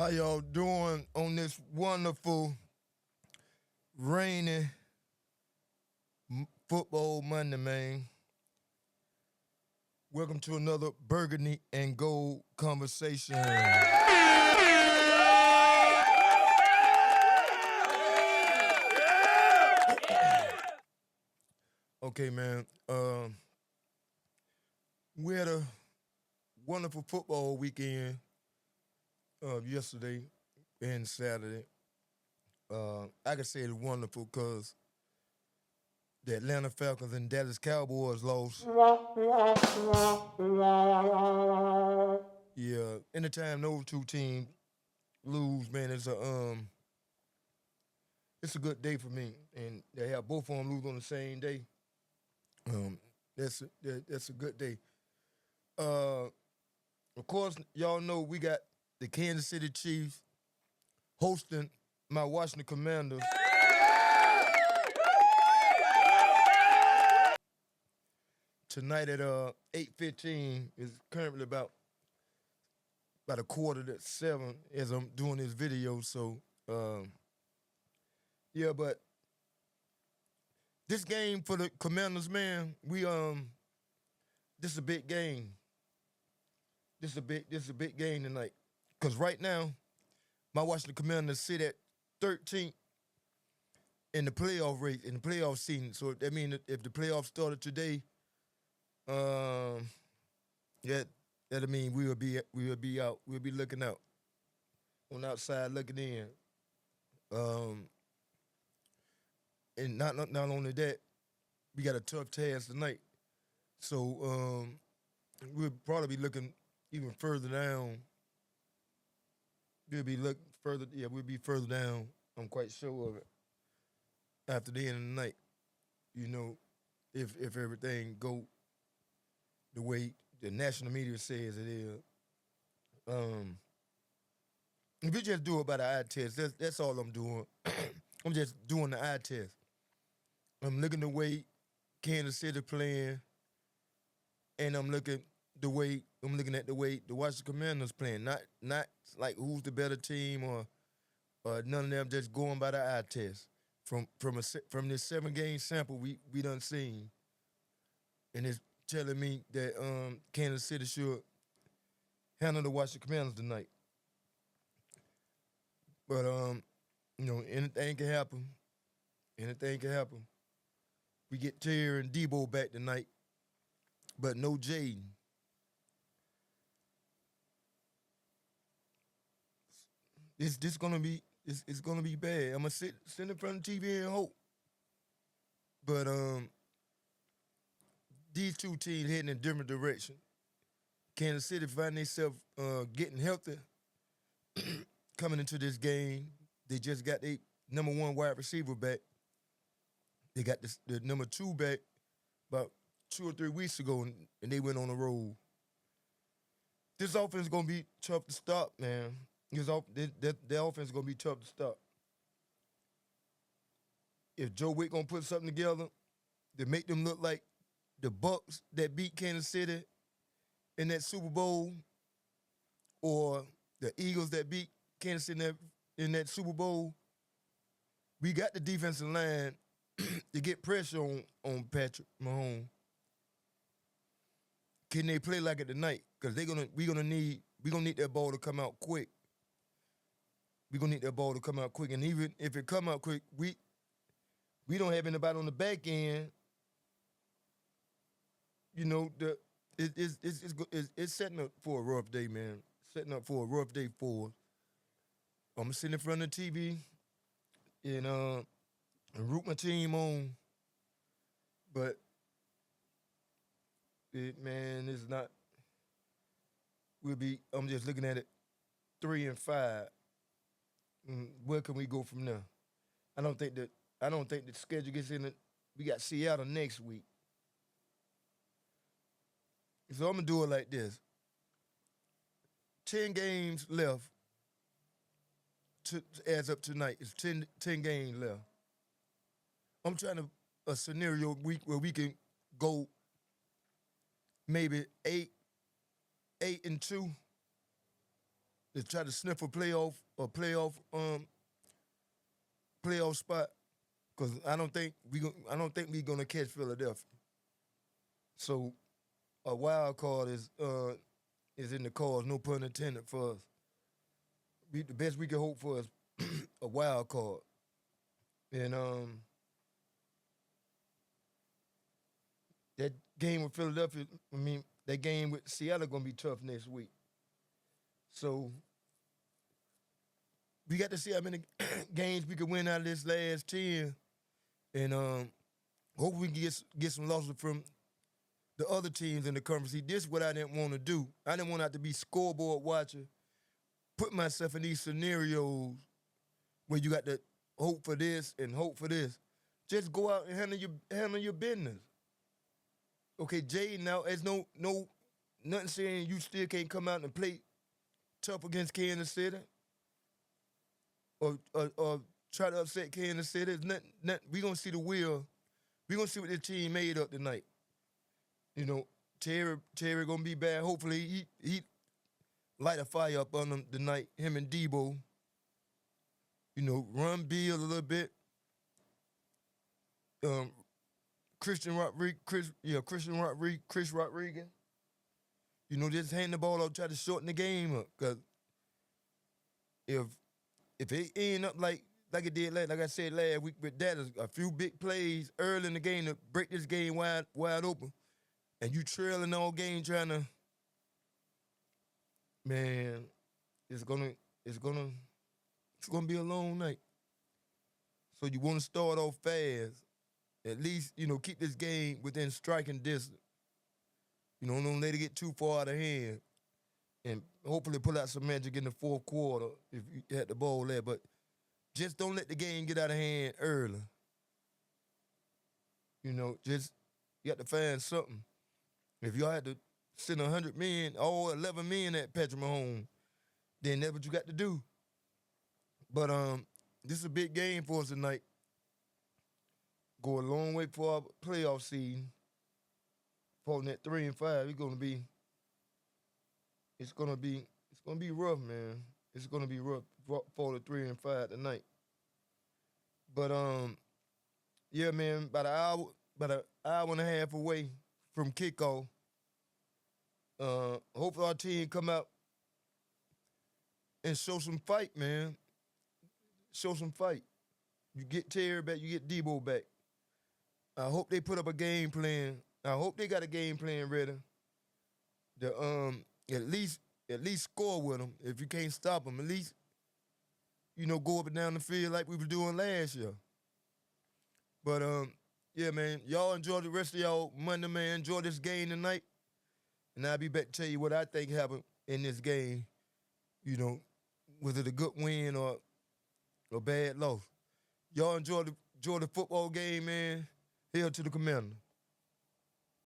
How y'all doing on this wonderful, rainy football Monday, man? Welcome to another Burgundy and Gold conversation. Okay, man. We had a wonderful football weekend yesterday and Saturday. I could say it's wonderful because the Atlanta Falcons and Dallas Cowboys lost. Yeah, anytime those two teams lose, man, it's a good day for me. And they have both of them lose on the same day. Um, that's a good day. Uh, of course, y'all know we got the Kansas City Chiefs hosting my Washington Commanders tonight at 8:15. Is currently about a quarter to 7 as I'm doing this video. So yeah, but this game for the Commanders, man, this is a big game. This is a big game tonight. Cause right now, my Washington Commanders sit at 13th in the playoff race, in the playoff season. So that means if the playoffs started today, um, yeah, that'll mean we will be out. We'll be looking out on the outside looking in. Um, and not only that, we got a tough task tonight. So we'll probably be looking even further down. We'll be looking further. Yeah, we'll be further down. I'm quite sure of it after the end of the night. You know, if everything go the way the national media says it is. Um, if you just do it by the eye test, that's all I'm doing. I'm just doing the eye test. I'm looking the way Kansas City playing, and I'm looking at the way the Washington Commanders playing. Not like who's the better team or none of them. Just going by the eye test. From this 7 game sample we done seen, and it's telling me that Kansas City should handle the Washington Commanders tonight. But anything can happen. Anything can happen. We get Terry and Debo back tonight, but no Jaden. This gonna be it's gonna be bad. I'm gonna sit in front of the TV and hope. But these two teams heading in different direction. Kansas City find themselves getting healthy coming into this game. They just got their number one wide receiver back. They got the number two back about 2 or 3 weeks ago, and they went on the road. This offense is gonna be tough to stop, man. Their offense is gonna be tough to stop. If Joe Wick gonna put something together to make them look like the Bucks that beat Kansas City in that Super Bowl, or the Eagles that beat Kansas City in that Super Bowl, we got the defensive line to get pressure on Patrick Mahomes. Can they play like it tonight? Because we gonna need that ball to come out quick. We gonna need that ball to come out quick, and even if it come out quick, we don't have anybody on the back end. You know it's setting up for a rough day, man. Setting up for a rough day for us. I'm gonna sit in front of the TV and root my team on, but man, it's not. I'm just looking at it 3-5. Where can we go from there? I don't think that. I don't think the schedule gets in it. We got Seattle next week, so I'm gonna do it like this: 10 games left as up tonight. It's 10 games left. I'm trying to a scenario week where we can go maybe 8-2. to try to sniff a playoff spot. Cause I don't think we gonna catch Philadelphia. So a wild card is in the cards, no pun intended for us. The best we can hope for is a wild card. And that game with Philadelphia, I mean, that game with Seattle gonna be tough next week. So we got to see how many games we can win out of this last 10. And hopefully we can get some losses from the other teams in the conference. See, this is what I didn't want to do. I didn't want to have to be scoreboard watcher, put myself in these scenarios where you got to hope for this and hope for this. Just go out and handle your business. Okay, Jay, now there's nothing saying you still can't come out and play tough against Kansas City or try to upset Kansas City. There's nothing, we gonna see the wheel. We gonna see what this team made up tonight. You know, Terry gonna be bad. Hopefully he light a fire up on him tonight. Him and Debo. You know, run Bill a little bit. Chris Rodriguez. You know, just hand the ball up, try to shorten the game up. Cause if it end up like it did like I said last week with that, a few big plays early in the game to break this game wide open, and you trailing all game trying to, man, it's gonna be a long night. So you want to start off fast. At least, you know, keep this game within striking distance. You know, don't let it get too far out of hand. And hopefully pull out some magic in the fourth quarter if you had the ball there. But just don't let the game get out of hand early. You know, just you got to find something. If y'all had to send 100 men, all 11 men at Patrick Mahomes, then that's what you got to do. But this is a big game for us tonight. Go a long way for our playoff season. Falling at 3-5, it's gonna be rough, man. It's gonna be rough for the 3-5 tonight. But yeah, man, about an hour and a half away from kickoff. Hopefully our team come out and show some fight, man. Show some fight. You get Terry back, you get Debo back. I hope they put up a game plan. I hope they got a game plan ready to at least score with them. If you can't stop them, at least, you know, go up and down the field like we were doing last year. But yeah, man, y'all enjoy the rest of y'all Monday, man. Enjoy this game tonight, and I'll be back to tell you what I think happened in this game. You know, was it a good win or a bad loss? Y'all enjoy the football game, man. Hail to the Commander.